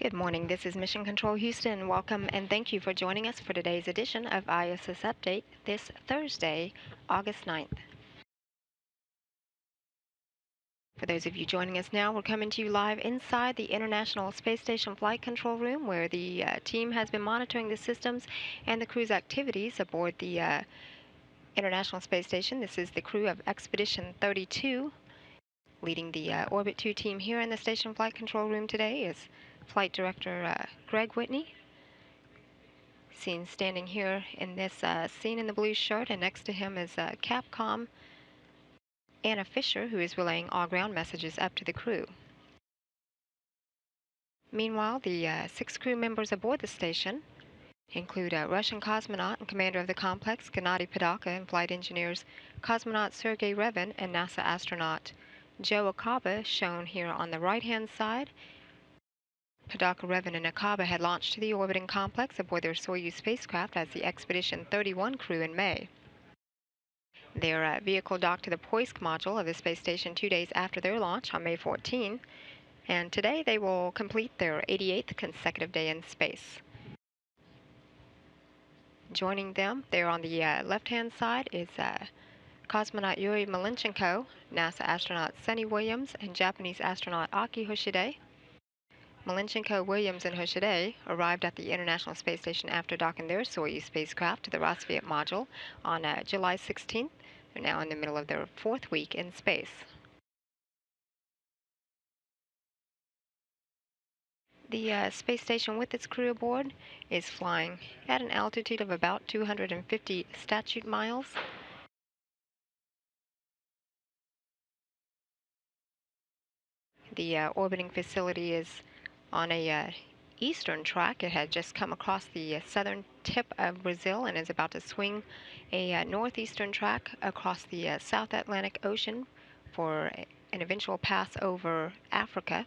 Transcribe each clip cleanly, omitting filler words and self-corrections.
Good morning. This is Mission Control Houston. Welcome and thank you for joining us for today's edition of ISS Update this Thursday, August 9th. For those of you joining us now, we're coming to you live inside the International Space Station Flight Control Room, where the team has been monitoring the systems and the crew's activities aboard the International Space Station. This is the crew of Expedition 32. Leading the Orbit 2 team here in the Station Flight Control Room today is Flight Director Greg Whitney. Seen standing here in this scene in the blue shirt, and next to him is Capcom Anna Fisher, who is relaying all ground messages up to the crew. Meanwhile, the 6 crew members aboard the station include Russian cosmonaut and commander of the complex, Gennady Padalka, and flight engineers cosmonaut Sergei Revin and NASA astronaut Joe Acaba, shown here on the right-hand side. Padalka, Revin, and Acaba had launched to the orbiting complex aboard their Soyuz spacecraft as the Expedition 31 crew in May. Their vehicle docked to the Poisk module of the space station 2 days after their launch on May 14, and today they will complete their 88th consecutive day in space. Joining them there on the left-hand side is cosmonaut Yuri Malenchenko, NASA astronaut Sunny Williams, and Japanese astronaut Aki Hoshide. Malenchenko, Williams, and Hoshide arrived at the International Space Station after docking their Soyuz spacecraft to the Rassvet module on July 16th. They're now in the middle of their 4th week in space. The space station with its crew aboard is flying at an altitude of about 250 statute miles. The orbiting facility is on a eastern track. It had just come across the southern tip of Brazil and is about to swing a northeastern track across the South Atlantic Ocean for an eventual pass over Africa.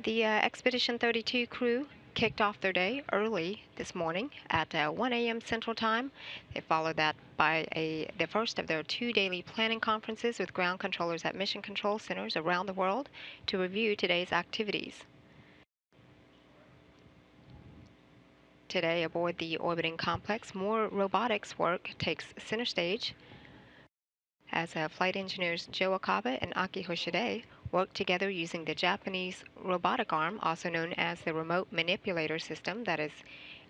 The Expedition 32 crew kicked off their day early this morning at 1 a.m. Central Time. They followed that by the first of their 2 daily planning conferences with ground controllers at mission control centers around the world to review today's activities. Today, aboard the orbiting complex, more robotics work takes center stage as flight engineers Joe Acaba and Aki Hoshide work together using the Japanese robotic arm, also known as the Remote Manipulator System, that is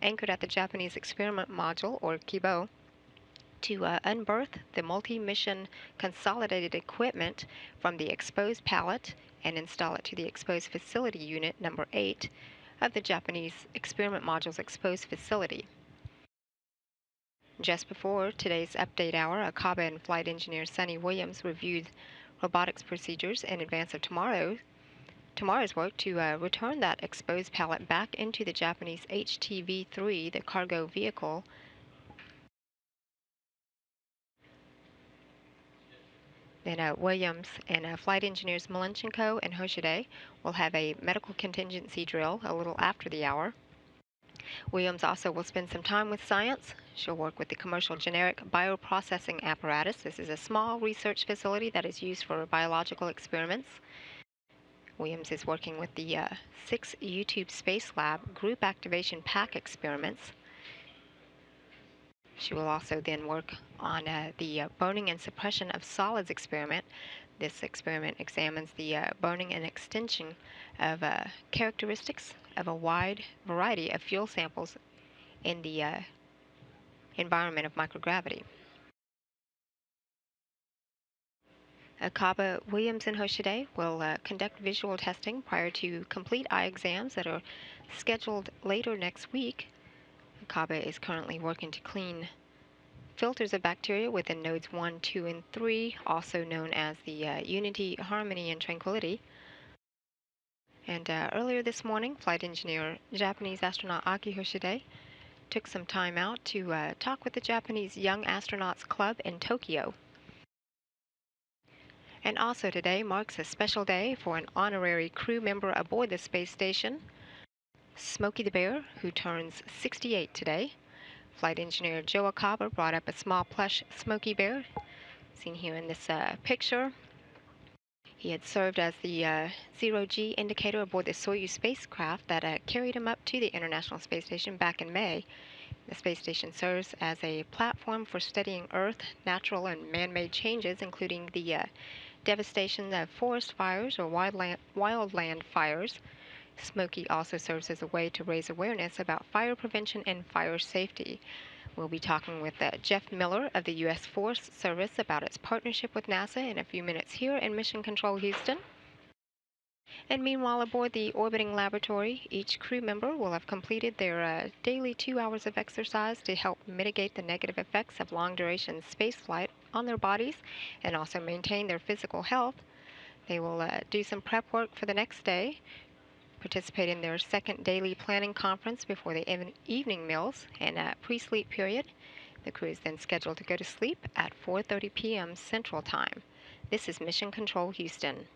anchored at the Japanese Experiment Module, or Kibo, to unberth the multi-mission consolidated equipment from the exposed pallet and install it to the exposed facility unit number 8 of the Japanese Experiment Module's exposed facility. Just before today's update hour, Acaba and flight engineer Sunny Williams reviewed robotics procedures in advance of tomorrow's work to return that exposed pallet back into the Japanese HTV-3, the cargo vehicle. Then Williams and flight engineers Malenchenko and Hoshide will have a medical contingency drill a little after the hour. Williams also will spend some time with science. She'll work with the commercial generic bioprocessing apparatus. This is a small research facility that is used for biological experiments. Williams is working with the 6 YouTube Space Lab group activation pack experiments. She will also then work on the burning and suppression of solids experiment. This experiment examines the burning and extension of characteristics of a wide variety of fuel samples in the environment of microgravity. Acaba, Williams, and Hoshide will conduct visual testing prior to complete eye exams that are scheduled later next week. Acaba is currently working to clean filters of bacteria within nodes 1, 2, and 3, also known as the Unity, Harmony, and Tranquility. And earlier this morning, flight engineer Japanese astronaut Aki Hoshide took some time out to talk with the Japanese Young Astronauts Club in Tokyo. And also today marks a special day for an honorary crew member aboard the space station, Smokey the Bear, who turns 68 today. Flight engineer Joe Acaba brought up a small plush Smokey Bear seen here in this picture. He had served as the zero-G indicator aboard the Soyuz spacecraft that carried him up to the International Space Station back in May. The space station serves as a platform for studying Earth, natural and man-made changes, including the devastation of forest fires or wildland fires. Smokey also serves as a way to raise awareness about fire prevention and fire safety. We'll be talking with Jeff Miller of the U.S. Forest Service about its partnership with NASA in a few minutes here in Mission Control Houston. And meanwhile, aboard the orbiting laboratory, each crew member will have completed their daily 2 hours of exercise to help mitigate the negative effects of long-duration spaceflight on their bodies and also maintain their physical health. They will do some prep work for the next day, participate in their second daily planning conference before the evening meals and pre-sleep period. The crew is then scheduled to go to sleep at 4:30 p.m. Central Time. This is Mission Control Houston.